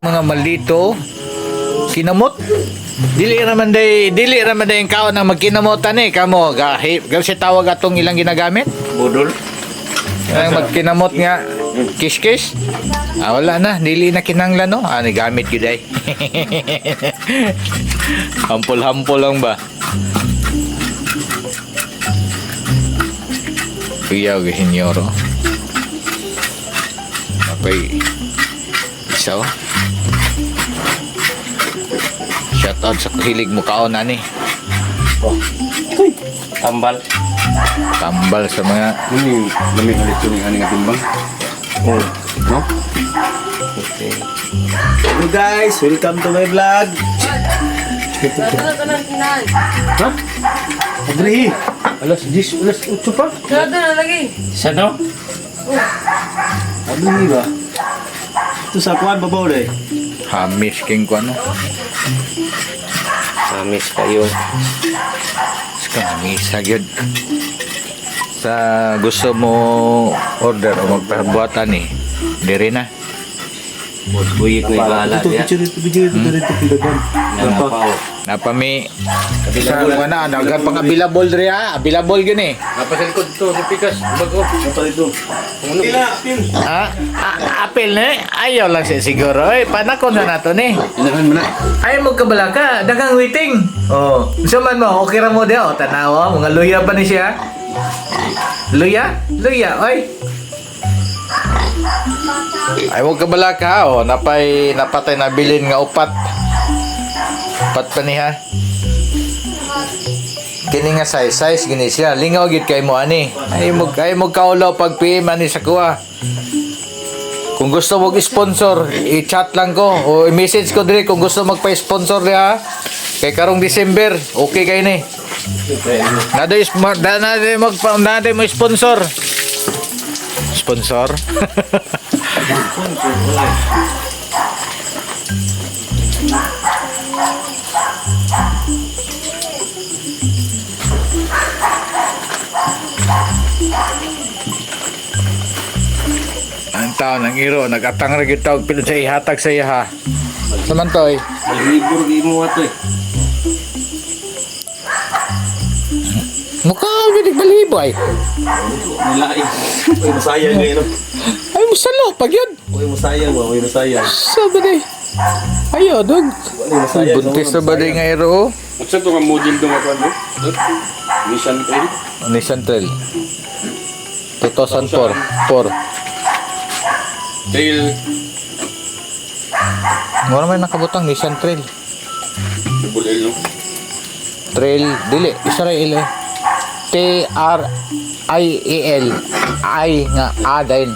mga maldito kinamot. Dili raman day yung kaon na magkinamotan kamo si tawag atong ilang ginagamit. Budol. Ang magkinamot nga kiss. Wala na, dili na kinanglan no. Ni gamit gyud ay. Hampol lang ba? Kuyaw gihinyoro. Apay isaw. Shout out sa hilig mo kaon ani. Oh. Tambal. Tambal sa mga Dami ulit yung aning atimbang. Oh. No? Okay. Hello guys, welcome to my vlog. Ha? Adri. Alas 10, alas 8 pa. Sa no? Adri ba? Ito sa kuan babaw dai. hamis king ko ano. Amis kayo. Hamis gyud. Sa gusto mo order o magpabuatan diri na. Buyik may bahala Ito niya. picture dito pilagan. Nanapaw. Napami sa na dagan pang available diri available gyud Napasal ko dito sa Pikas. Bago. Apa ito? Pila, pil. apel ayaw lang siya siguro panakon na nato Inahan mo na. ay mo kabala ka dagang waiting so man mo okay ra mo dia tanawa mga luya pa ni siya luya oy ay mo kabala ka napatay na bilin nga upat pa niya kini nga size gini siya lingaw gid kay mo ani ay mo kaulaw pag PM ani sa kuha. Kung gusto mo sponsor i-chat lang ko o i-message ko dire kung gusto magpa-sponsor dia kay karong December okay kay ni naday mo sponsor ang tao ng iro nagatang ra gyud tawag pilod sa ihatag sa iya samantoy Malibur di mo ato eh. mukha gyud balibo ay Nilai. Uy, masayang ngayon. ay musalo pag yun Uy, masayang ba? Uy, masayang. sabi day ayo dog Uy, masayang. buntis na ba day nga iro Saan ito nga model doon ako ano? Nissan Trail? Nissan Trail 2004 Trail. Wala may nakabutang Nissan Trail. Double L, no? Trail, dili, Israel T-R-I-E-L I nga, A din.